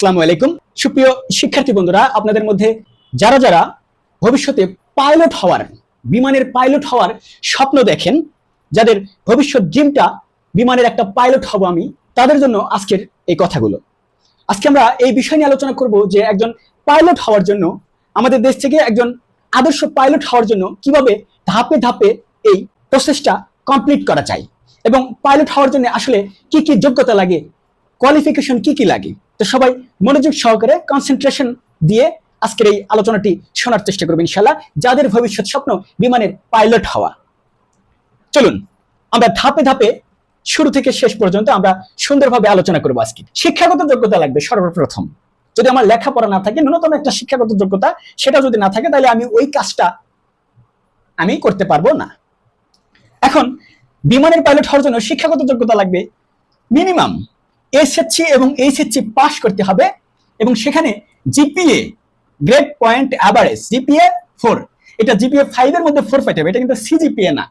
আসসালামু আলাইকুম। সুপ্রিয় শিক্ষার্থী বন্ধুরা, আপনাদের মধ্যে যারা যারা ভবিষ্যতে পাইলট হওয়ার, বিমানের পাইলট হওয়ার স্বপ্ন দেখেন, যাদের ভবিষ্যৎ ড্রিমটা বিমানের একটা পাইলট হব আমি, তাদের জন্য আজকের এই কথাগুলো। আজকে আমরা এই বিষয় নিয়ে আলোচনা করব যে একজন পাইলট হওয়ার জন্য, আমাদের দেশ থেকে একজন আদর্শ পাইলট হওয়ার জন্য কিভাবে ধাপে ধাপে এই প্রসেসটা কমপ্লিট করা যায় এবং পাইলট হওয়ার জন্য আসলে কি কি যোগ্যতা লাগে, কোয়ালিফিকেশন কি কি লাগে। তো সবাই মনোযোগ সহকারে কনসেন্ট্রেশন দিয়ে আজকের এই আলোচনাটি শোনার চেষ্টা করবেন ইনশাআল্লাহ, যাদের ভবিষ্যৎ স্বপ্ন বিমানের পাইলট হওয়া। চলুন আমরা ধাপে ধাপে শুরু থেকে শেষ পর্যন্ত আমরা সুন্দরভাবে আলোচনা করবো। আজকে শিক্ষাগত যোগ্যতা লাগবে সর্বপ্রথম। যদি আমার লেখাপড়া না থাকে, ন্যূনতম একটা শিক্ষাগত যোগ্যতা সেটা যদি না থাকে, তাহলে আমি ওই কাজটা আমি করতে পারবো না। এখন বিমানের পাইলট হওয়ার জন্য শিক্ষাগত যোগ্যতা লাগবে মিনিমাম এসএসসি এবং এইচএসসি পাস করতে হবে, এবং সেখানে GPA, grade point average GPA 4, এটা জিপিএ 5 এর মধ্যে 4 পাইতে হবে। এটা কিন্তু সিজিপিএ না,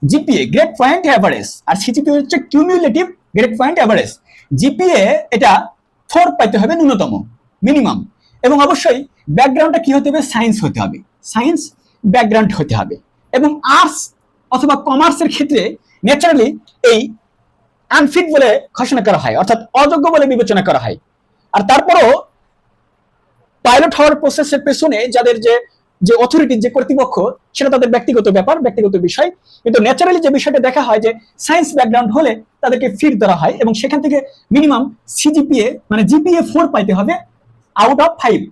জিপিএ গ্রেড পয়েন্ট অ্যাভারেজ, আর সিজিপিএ হচ্ছে cumulative grade point average. GPA এটা 4 পাইতে হবে ন্যূনতম, মিনিমাম। এবং অবশ্যই ব্যাকগ্রাউন্ডটা কি হতে হবে, সায়েন্স হতে হবে, সায়েন্স ব্যাকগ্রাউন্ড হতে হবে। এবং আর্টস অথবা কমার্সের ক্ষেত্রে ন্যাচারালি এই আনফিট বলে ঘোষণা করা হয়, অর্থাৎ অযোগ্য বলে বিবেচনা করা হয়। আর তারপরও পাইলট হওয়ার প্রসেসের পেছনে যাদের যে অথরিটি, যে কর্তৃপক্ষ, সেটা তাদের ব্যক্তিগত ব্যাপার, ব্যক্তিগত বিষয়। কিন্তু ন্যাচারালি যে বিষয়টা দেখা হয় যে সায়েন্স ব্যাকগ্রাউন্ড হলে তাদেরকে ফিট ধরা হয়, এবং সেখান থেকে মিনিমাম সিজিপিএ মানে জিপিএ 4 পাইতে হবে আউট অফ 5,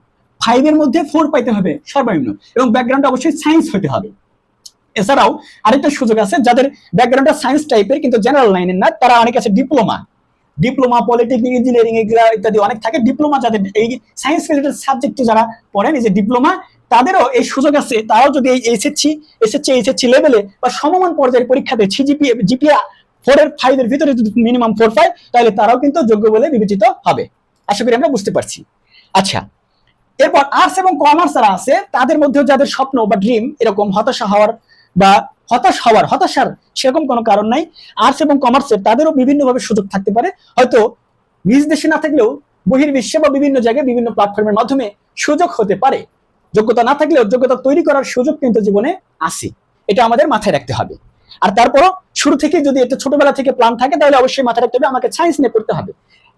5 এর মধ্যে 4 পাইতে হবে সর্বনিম্ন, এবং ব্যাকগ্রাউন্ড অবশ্যই সায়েন্স হতে হবে। এছাড়াও আরেকটা সুযোগ আছে, যাদের ব্যাকগ্রাউন্ডটা সায়েন্স টাইপের কিন্তু জেনারেল লাইনের না, তারা অনেক আছে ডিপ্লোমা, পলিটেকনিক, ইঞ্জিনিয়ারিং এগুলা ইত্যাদি অনেক থাকে। ডিপ্লোমা যাদের এই সায়েন্স রিলেটেড সাবজেক্টে যারা পড়েন, এই যে ডিপ্লোমা, তাদেরও এই সুযোগ আছে। তারাও যদি এই এইচএসসি লেভেলে বা সমমান পর্যায়ের পরীক্ষাতে জিপিএ 4 এর 5 এর ভিতরে যদি মিনিমাম 4 পায়, তাহলে তারাও কিন্তু যোগ্য বলে বিবেচিত হবে। আশা করি আমরা বুঝতে পারছি। আচ্ছা, এরপর আর্টস এবং কমার্স যারা আছে, তাদের মধ্যেও যাদের স্বপ্ন বা ড্রিম এরকম হতাশার সেরকম কোনো কারণ নাই। আর্টস এবং কমার্সের তাদেরও বিভিন্নভাবে সুযোগ থাকতে পারে, হয়তো নিজ দেশে না থাকলেও বহির্বিশ্বে বা বিভিন্ন জায়গায় বিভিন্ন প্ল্যাটফর্মের মাধ্যমে সুযোগ হতে পারে। যোগ্যতা না থাকলেও যোগ্যতা তৈরি করার সুযোগ কিন্তু জীবনে আছে, এটা আমাদের মাথায় রাখতে হবে। আর তারপরও শুরু থেকে যদি এটা ছোটবেলা থেকে প্ল্যান থাকে, তাহলে অবশ্যই মাথায় রাখতে হবে আমাকে সায়েন্স নিয়ে পড়তে হবে,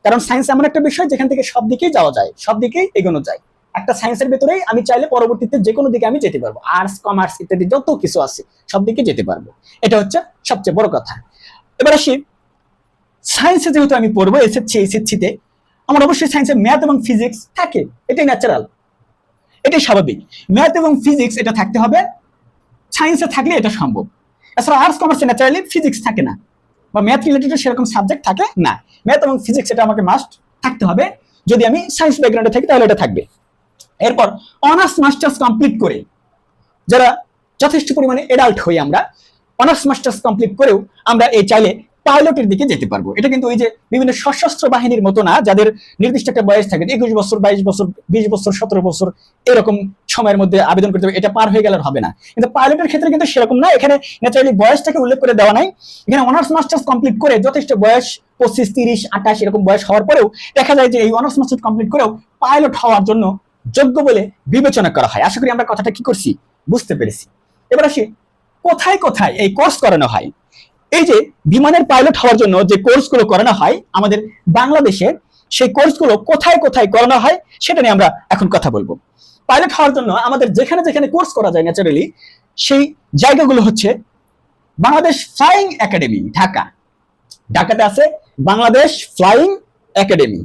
কারণ সায়েন্স এমন একটা বিষয় যেখান থেকে সব দিকেই যাওয়া যায়, সব দিকেই এগোনো যায়। একটা সায়েন্সের ভেতরেই আমি চাইলে পরবর্তীতে যে কোনো দিকে আমি যেতে পারবো, আর্টস কমার্স ইত্যাদি যত কিছু আছে সব দিকে যেতে পারবো, এটা হচ্ছে সবচেয়ে বড় কথা। এবার আসি, সায়েন্সে যেহেতু আমি পড়বো এইচএসসিতে, আমার অবশ্যই সায়েন্সে ম্যাথ এবং ফিজিক্স থাকে, এটাই ন্যাচারাল, এটাই স্বাভাবিক। ম্যাথ এবং ফিজিক্স এটা থাকতে হবে, সায়েন্সে থাকলে এটা সম্ভব। এছাড়া আর্টস কমার্সে ন্যাচারালি ফিজিক্স থাকে না, বা ম্যাথ রিলেটেড সেরকম সাবজেক্ট থাকে না। ম্যাথ এবং ফিজিক্স এটা আমাকে মাস্ট থাকতে হবে, যদি আমি সায়েন্স ব্যাকগ্রাউন্ডে থাকি তাহলে এটা থাকবে। এরপর অনার্স মাস্টার্স কমপ্লিট করে যারা যথেষ্ট পরিমাণে এডাল্ট হই, আমরা অনার্স মাস্টার্স কমপ্লিট করেও আমরা এই চাইলে পাইলটের দিকে যেতে পারবো। এটা কিন্তু ওই যে বিভিন্ন সশস্ত্র বাহিনীর মতো না, যাদের নির্দিষ্ট একটা বয়স থাকে, 21 বছর, 22 বছর, 20 বছর, 17 বছর এরকম সময়ের মধ্যে আবেদন করতে হবে, এটা পার হয়ে গেলে হবে না। কিন্তু পাইলটের ক্ষেত্রে কিন্তু সেরকম না, এখানে ন্যাচারালি বয়সটাকে উল্লেখ করে দেওয়া নাই। এখানে অনার্স মাস্টার্স কমপ্লিট করে যথেষ্ট বয়স 25, 30, 28 এরকম বয়স হওয়ার পরেও দেখা যায় যে এই অনার্স মাস্টার্স কমপ্লিট করেও পাইলট হওয়ার জন্য যোগ্য বলে বিবেচনা করা হয়। আশা করি আমরা কথাটা কি করছি, বুঝতে পেরেছি। এবার আসি, কোথায় কোথায় এই কোর্স করানো হয়। এই যে বিমানের পাইলট হওয়ার জন্য যে কোর্সগুলো করানো হয় আমাদের বাংলাদেশে, সেই কোর্সগুলো কোথায় কোথায় করানো হয় সেটা নিয়ে আমরা এখন কথা বলবো। পাইলট হওয়ার জন্য আমাদের যেখানে যেখানে কোর্স করা যায় ন্যাচারালি, সেই জায়গাগুলো হচ্ছে বাংলাদেশ ফ্লাইং একাডেমি ঢাকা, ঢাকাতে আছে Bangladesh flying academy,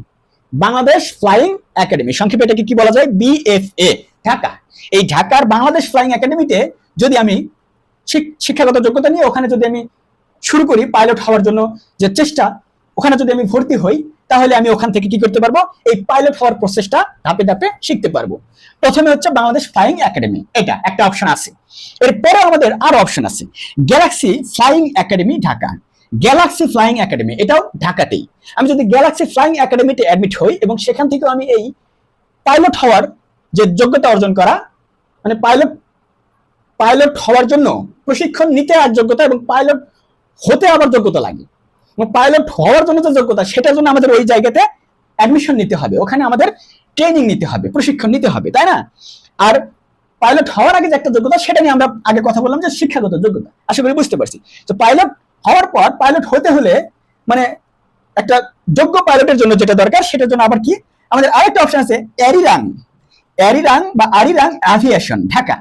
Bangladesh flying academy, সংক্ষেপে এটাকে কি বলা যায়, বিএফএ ঢাকা। এই ঢাকার বাংলাদেশ ফ্লাইং একাডেমিতে যদি আমি শিক্ষাগত যোগ্যতা নিয়ে ওখানে যদি আমি শুরু করি পাইলট হওয়ার জন্য যে চেষ্টা, ওখানে যদি আমি ভর্তি হই, তাহলে আমি ওখান থেকে কি করতে পারবো, এই পাইলট হওয়ার প্রসেসটা ধাপে ধাপে শিখতে পারবো। প্রথমে হচ্ছে বাংলাদেশ ফ্লাইং একাডেমি, এটা একটা অপশন আছে। এরপরে আমাদের আরো অপশন আছে, Galaxy flying academy Dhaka, Galaxy flying academy, এটাও ঢাকাতেই। আমি যদি গ্যালাক্সি ফ্লাইং একাডেমিতে অ্যাডমিট হই এবং সেখান থেকে আমি এই পাইলট হওয়ার যে যোগ্যতা অর্জন করা, মানে পাইলট হওয়ার জন্য প্রশিক্ষণ নিতে আর যোগ্যতা, এবং পাইলট হতে আবার যোগ্যতা লাগে, পাইলট হওয়ার জন্য যে যোগ্যতা সেটার জন্য আমাদের ওই জায়গাতে অ্যাডমিশন নিতে হবে, ওখানে আমাদের ট্রেনিং নিতে হবে, প্রশিক্ষণ নিতে হবে, তাই না? আর পাইলট হওয়ার আগে যে একটা যোগ্যতা, সেটা নিয়ে আমরা আগে কথা বললাম যে শিক্ষাগত যোগ্যতা। আশা করি বুঝতে পারছি। তো পাইলট হওয়ার পর পাইলট হতে হলে মানে একটা যোগ্য পাইলটের জন্য যেটা দরকার, সেটার জন্য আবার কি আমাদের আরেকটা অপশন আছে, অ্যারিরাং। অ্যারিরাং বা Arirang aviation Dhaka.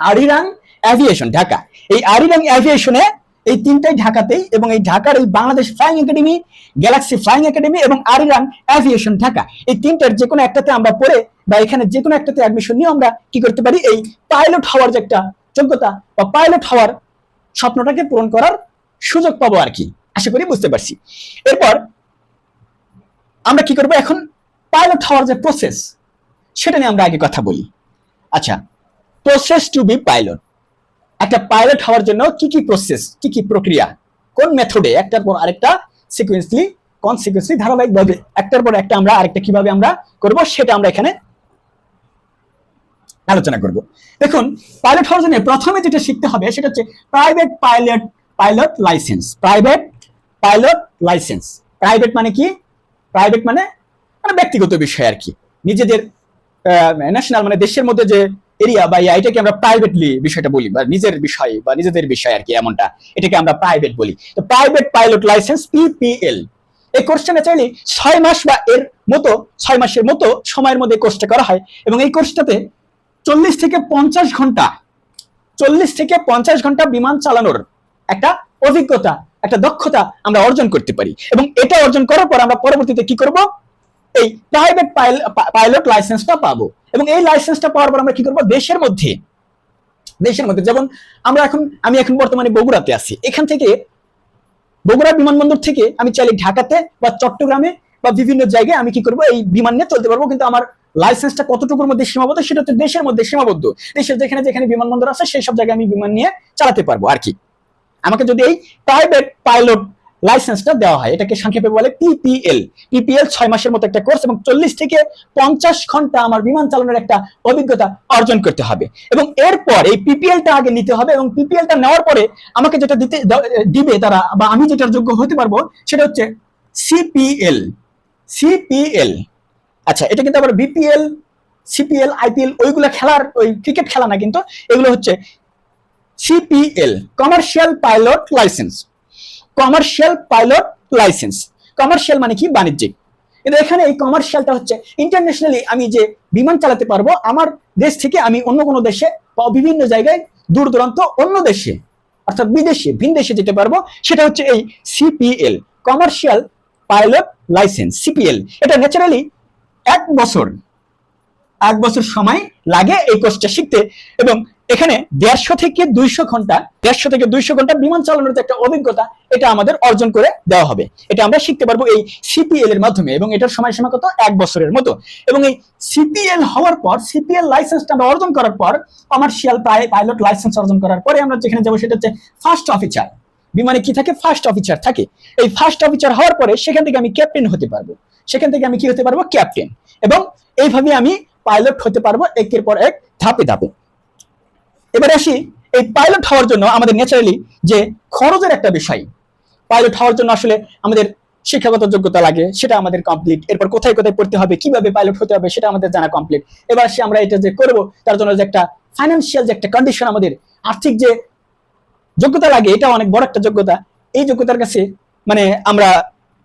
Arirang aviation Dhaka. এই আরিরাং অ্যাভিয়েশনে এই তিনটাই ঢাকাতেই, এবং এই ঢাকার এই Bangladesh flying academy, Galaxy flying academy এবং আরিরাং অ্যাভিয়েশন ঢাকা, এই তিনটার যে কোনো একটাতে আমরা পড়ে বা এখানে যে কোনো একটাতে অ্যাডমিশন নিয়ে আমরা কি করতে পারি, এই পাইলট হওয়ার যে একটা যোগ্যতা বা পাইলট হওয়ার স্বপ্নটাকে পূরণ করার সুযোগ পাবো আর কি। আশা করি বুঝতে পারছি। এরপর আমরা কি করবো, এখন পাইলট হওয়ার যে প্রসেস, সেটা নিয়ে আমরা আগে কথা বলি। আচ্ছা, প্রসেস টু বি পাইলট। একটা পাইলট হওয়ার জন্য কি কি প্রসেস, কি কি প্রক্রিয়া, কোন মেথডে একটার পর আরেকটা সিকোয়েন্সলি কনসিকুয়েন্সলি ধারাবাহিকভাবে একটার পর একটা আমরা আরেকটা কিভাবে আমরা করব, সেটা আমরা এখানে আলোচনা করব। দেখুন, পাইলট হওয়ার জন্য প্রথমে যেটা শিখতে হবে সেটা হচ্ছে private pilot licence. Private pilot licence. Private মানে কি? প্রাইভেট মানে মানে ব্যক্তিগত বিষয় আর কি, নিজেদের ন্যাশনাল মানে দেশের মধ্যে যে এরিয়া বা এটাকে আমরা প্রাইভেটলি বিষয়টা বলি, বা নিজের বিষয় বা নিজেদের বিষয় আর কি, এমনটা, এটাকে আমরা প্রাইভেট বলি। তো প্রাইভেট পাইলট লাইসেন্স, পিপিএল, এই কোর্সটা চাইলে 6 মাস বা এর মতো 6 মাসের মতো সময়ের মধ্যে কোর্সটা করা হয়, এবং এই কোর্সটাতে 40 থেকে 50 ঘন্টা 40 থেকে 50 ঘন্টা বিমান চালানোর একটা অভিজ্ঞতা, একটা দক্ষতা আমরা অর্জন করতে পারি। এবং এটা অর্জন করার পর আমরা পরবর্তীতে কি করব, এই প্রাইভেট পাইলট লাইসেন্সটা পাবো। এবং এই লাইসেন্সটা পাওয়ার পর আমরা কি করব, দেশের মধ্যে যেমন আমি এখন বর্তমানে বগুড়াতে আছি, এখান থেকে বগুড়া বিমানবন্দর থেকে আমি চাইলে ঢাকাতে বা চট্টগ্রামে বা বিভিন্ন জায়গায় আমি কি করব, এই বিমান নিয়ে চলতে পারবো। কিন্তু আমার লাইসেন্সটা কতটুকুর মধ্যে সীমাবদ্ধ, সেটা হচ্ছে দেশের মধ্যে সীমাবদ্ধ। দেশের যেখানে যেখানে বিমানবন্দর আছে সেই সব জায়গায় আমি বিমান নিয়ে চালাতে পারবো আর কি। আমাকে যদি এই প্রাইভেট পাইলট লাইসেন্সটা দেওয়া হয়, এটাকে সংক্ষেপে বলে পিপিএল। 6 মাসের মতো একটা কোর্স এবং 40 থেকে 50 ঘন্টা আমার বিমান চালানোর একটা অভিজ্ঞতা অর্জন করতে হবে। এবং এরপর এই পিপিএলটা আগে নিতে হবে, এবং পিপিএলটা নেওয়ার পরে আমাকে যেটা দিবে তারা, বা আমি যেটার যোগ্য হতে পারবো, সেটা হচ্ছে সিপিএল। আচ্ছা, এটা কিন্তু আবার বিপিএল, সিপিএল, আইপিএল ওইগুলো খেলার, ওই ক্রিকেট খেলা না, কিন্তু এগুলো হচ্ছে CPL, commercial pilot licence. Commercial pilot licence, commercial মানে কি, বাণিজ্যিক। কিন্তু এখানে এই কমার্শিয়ালটা হচ্ছে ইন্টারন্যাশনালি আমি যে বিমান চালাতে পারবো, আমার দেশ থেকে আমি অন্য কোনো দেশে বা বিভিন্ন জায়গায় দূর দূরান্ত অন্য দেশে অর্থাৎ বিদেশে ভিন দেশে যেতে পারবো, সেটা হচ্ছে এই CPL, commercial pilot licence, CPL. এটা ন্যাচারালি 1 বছর সময় লাগে এই কোর্সটা শিখতে। এবং এখানে 150 থেকে 200 ঘন্টা বিমান চালানোর যে একটা অভিজ্ঞতা, এটা আমাদের অর্জন করে দেওয়া হবে। এটা আমরা শিখতে পারবো এই সিপিএল এর মাধ্যমে, এবং এটার সময়সীমা কত, 1 বছরের মতো। এবং এই সিপিএল হওয়ার পর, সিপিএল লাইসেন্সটা আমরা অর্জন করার পর, কমার্শিয়াল পাইলট লাইসেন্স অর্জন করার পরে আমরা যেখানে যাবো সেটা হচ্ছে ফার্স্ট অফিসার। বিমানে কি থাকে, ফার্স্ট অফিসার থাকে। এই ফার্স্ট অফিসার হওয়ার পরে সেখান থেকে আমি ক্যাপ্টেন হতে পারবো, ক্যাপ্টেন। এবং এইভাবে আমি পাইলট হতে পারবো একের পর এক, ধাপে ধাপে। এবারে আসি, এই পাইলট হওয়ার জন্য আমাদের ন্যাচারালি যে খরচের একটা বিষয়, পাইলট হওয়ার জন্য আসলে আমাদের শিক্ষাগত যোগ্যতা লাগে, সেটা আমাদের কমপ্লিট। এরপর কোথায় কোথায় পড়তে হবে, কিভাবে পাইলট হতে হবে, সেটা আমাদের জানা কমপ্লিট। এবার আসি, আমরা এটা যে করবো তার জন্য যে একটা ফাইন্যান্সিয়াল যে একটা কন্ডিশন, আমাদের আর্থিক যে যোগ্যতা লাগে, এটা অনেক বড় একটা যোগ্যতা। এই যোগ্যতার কাছে মানে আমরা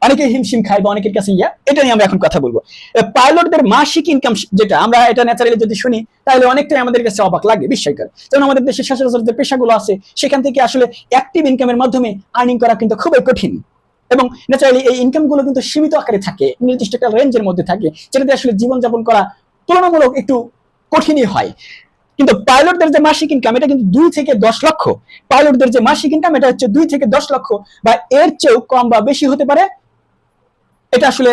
অনেকে হিমশিম খাই বা অনেকের কাছে এটা নিয়ে আমরা এখন কথা বলবো। পাইলটদের মাসিক ইনকাম যেটা, আমরা এটা ন্যাচারালি যদি শুনি তাহলে অনেকটাই আমাদের কাছে অবাক লাগে, বিস্ময়কর। যেমন আমাদের দেশের সচরাচর যে পেশাগুলো আছে, সেখান থেকে আসলে অ্যাক্টিভ ইনকামের মাধ্যমে আর্নিং করা কিন্তু খুবই কঠিন। এবং ন্যাচারালি এই ইনকামগুলো কিন্তু সীমিত আকারে থাকে, নির্দিষ্ট একটা রেঞ্জের মধ্যে থাকে, যেটাতে আসলে জীবনযাপন করা তুলনামূলক একটু কঠিনই হয়। কিন্তু পাইলটদের যে মাসিক ইনকাম, এটা কিন্তু 2 থেকে 10 লক্ষ। পাইলটদের যে মাসিক ইনকাম, এটা হচ্ছে 2 থেকে 10 লক্ষ বা এর চেয়েও কম বা বেশি হতে পারে। এটা আসলে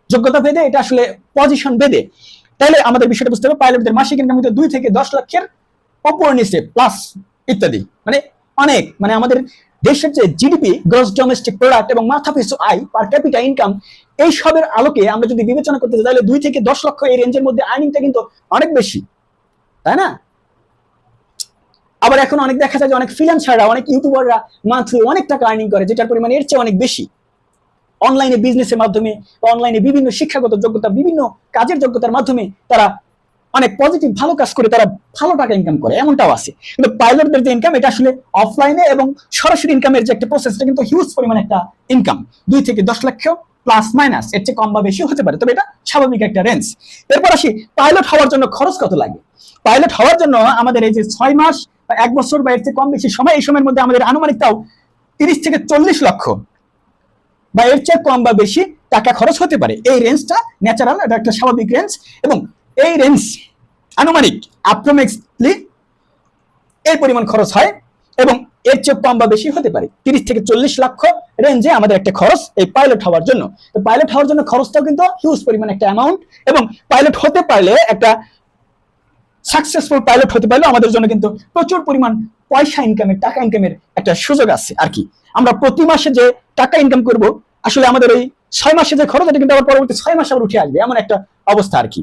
যোগ্যতা ভেদে, এটা আসলে পজিশন ভেদে। তাহলে আমাদের বিষয়টা বুঝতে হবে, পাইলটদের মাসিক ইনকাম কিন্তু 2 থেকে 10 লক্ষের উপর নিচে প্লাস ইত্যাদি, মানে অনেক, মানে আমাদের দেশের যে জিডিপি, গ্রস ডোমেস্টিক প্রোডাক্ট, এবং মাথা পিছু আয়, পার ক্যাপিটা ইনকাম, এই সবের আলোকে আমরা যদি বিবেচনা করতে চাই, তাহলে 2 থেকে 10 লক্ষ এই রেঞ্জের মধ্যে আর্নিংটা কিন্তু অনেক বেশি, তাই না? আবার এখন অনেক দেখা যায় যে অনেক ফ্রিল্যান্সাররা, অনেক ইউটিউবাররা মান্থলি অনেক টাকা আর্নিং করে, যেটার পরিমাণ এর চেয়ে অনেক বেশি। অনলাইনে বিজনেসের মাধ্যমে, অনলাইনে বিভিন্ন শিক্ষাগত যোগ্যতা, বিভিন্ন কাজের যোগ্যতার মাধ্যমে তারা অনেক পজিটিভ ভালো কাজ করে তারা ভালো টাকা ইনকাম করে, এমনটাও আছে। কিন্তু পাইলটদের যে ইনকাম, এটা আসলে অফলাইনে এবং সরাসরি ইনকামের যে একটা প্রসেসটা কিন্তু হিউজ পরিমাণ একটা ইনকাম, 2 থেকে 10 লক্ষ প্লাস মাইনাস, এর চেয়ে কম বা বেশি হতে পারে, তবে এটা স্বাভাবিক একটা রেঞ্জ। এরপর আসি পাইলট হওয়ার জন্য খরচ কত লাগে। পাইলট হওয়ার জন্য আমাদের এই যে 6 মাস বা 1 বছর বা এর চেয়ে কম বেশি সময়, এই সময়ের মধ্যে আমাদের আনুমানিক তাও 30 থেকে 40 লক্ষ বা এর চেয়ে কম বা বেশি টাকা খরচ হতে পারে। এই রেঞ্জটা ন্যাচারাল, এটা একটা স্বাভাবিক রেঞ্জ, এবং এই রেঞ্জ আনুমানিক অ্যাপ্রক্সিমেটলি এই পরিমাণ খরচ হয়, এবং এর চেয়ে কম বা বেশি হতে পারে। 30 থেকে 40 লক্ষ রেঞ্জে আমাদের একটা খরচ এই পাইলট হওয়ার জন্য। তো পাইলট হওয়ার জন্য খরচটাও কিন্তু হিউজ পরিমাণ একটা অ্যামাউন্ট, এবং পাইলট হতে পারলে, একটা সাকসেসফুল পাইলট হতে পারলে আমাদের জন্য কিন্তু প্রচুর পরিমাণ পয়সা ইনকামের, টাকা ইনকামের একটা সুযোগ আছে আর কি। আমরা প্রতি মাসে যে টাকা ইনকাম করব, আসলে আমাদের ওই 6 মাসে যে খরচ, এটা কিন্তু আবার পরবর্তী 6 মাসে আবার উঠে আসবে, এমন একটা অবস্থা আর কি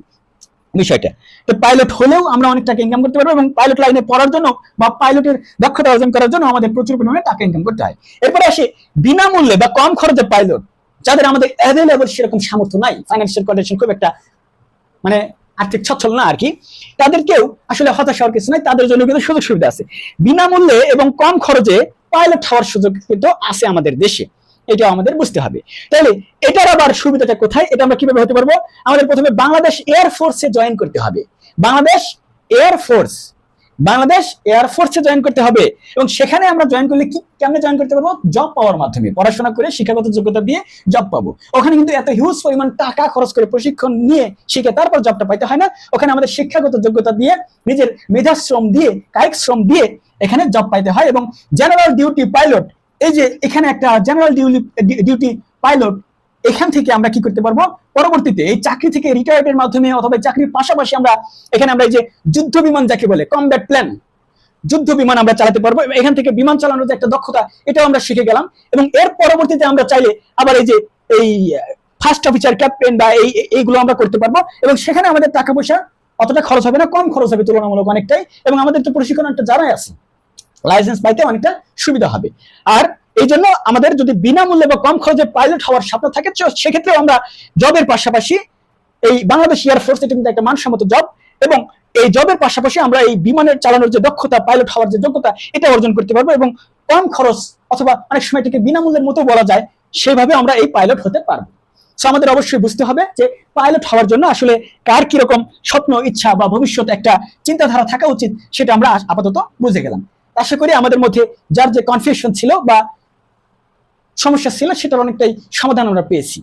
বিষয়টা। তো পাইলট হলেও আমরা অনেক টাকা ইনকাম করতে পারবো, এবং পাইলট লাইনে পড়ার জন্য বা পাইলটের দক্ষতা অর্জন করার জন্য আমাদের প্রচুর পরিমাণে টাকা ইনকাম করতে হয়। এরপরে আসে বিনামূল্যে বা কম খরচে পাইলট, যাদের আমাদের অ্যাভেলেবল সেরকম সামর্থ্য নাই, ফাইন্যান্সিয়াল কন্ডিশন খুব একটা মানে আর্থিক সচ্ছল না আর কি, তাদেরকেও আসলে হতাশ হওয়ার কিছু নাই, তাদের জন্য কিন্তু সুযোগ সুবিধা আছে। বিনামূল্যে এবং কম খরচে পাইলট হওয়ার সুযোগ কিন্তু আছে আমাদের দেশে, এটা আমাদের বুঝতে হবে। তাহলে এটার আবার সুবিধাটা কোথায়, এটা আমরা কিভাবে হতে পারবো? আমাদের প্রথমে বাংলাদেশ এয়ারফোর্সে জয়েন করতে হবে। বাংলাদেশ এয়ারফোর্স, বাংলাদেশ এয়ারফোর্সে জয়েন করতে হবে, এবং সেখানে আমরা জয়েন করলে কি কেমনে জয়েন করতে পারবো? জব পাওয়ার মাধ্যমে, পড়াশোনা করে শিক্ষাগত যোগ্যতা দিয়ে জব পাবো। ওখানে কিন্তু এত হিউজ পরিমাণ টাকা খরচ করে প্রশিক্ষণ নিয়ে শিখে তারপর জবটা পাইতে হয় না। ওখানে আমাদের শিক্ষাগত যোগ্যতা দিয়ে, নিজের মেধাশ্রম দিয়ে, কায়িক শ্রম দিয়ে এখানে জব পাইতে হয়। এবং জেনারেল ডিউটি পাইলট, এই যে এখানে একটা জেনারেল ডিউটি পাইলট, এখান থেকে আমরা কি করতে পারবো? পরবর্তীতে এই চাকরি থেকে রিটায়ার্ডের মাধ্যমে অথবা চাকরির পাশাপাশি আমরা এখানে আমরা এই যে যুদ্ধ বিমান যাকে বলে কমব্যাট প্লেন, যুদ্ধ বিমান আমরা চালাতে পারবো। এখান থেকে বিমান চালানোর যে একটা দক্ষতা, এটাও আমরা শিখে গেলাম। এবং এর পরবর্তীতে আমরা চাইলে আবার এই যে এই ফার্স্ট অফিসার, ক্যাপ্টেন বা এইগুলো আমরা করতে পারবো, এবং সেখানে আমাদের টাকা পয়সা অতটা খরচ হবে না, কম খরচ হবে তুলনামূলক অনেকটাই, এবং আমাদের তো প্রশিক্ষণ একটা যারাই আছে, লাইসেন্স পাইতে অনেকটা সুবিধা হবে। আর এই জন্য আমাদের যদি বিনামূল্যে বা কম খরচে পাইলট হওয়ার স্বপ্ন থাকে, সেক্ষেত্রে আমরা জবের পাশাপাশি এই বাংলাদেশ এয়ারফোর্স, এটা কিন্তু একটা মানসম্মত জব, এবং এই জবের পাশাপাশি আমরা এই বিমানের চালানোর যে দক্ষতা, পাইলট হওয়ার যে যোগ্যতা, এটা অর্জন করতে পারবো, এবং কম খরচ অথবা অনেক সময় এটাকে বিনামূল্যের মতো বলা যায়, সেভাবে আমরা এই পাইলট হতে পারবো। সো আমাদের অবশ্যই বুঝতে হবে যে পাইলট হওয়ার জন্য আসলে কার কিরকম স্বপ্ন, ইচ্ছা বা ভবিষ্যৎ একটা চিন্তাধারা থাকা উচিত, সেটা আমরা আপাতত বুঝে গেলাম। আশা করি আমাদের মধ্যে যার যে কনফিউশন ছিল বা সমস্যা ছিল, সেটার অনেকটাই সমাধান আমরা পেয়েছি।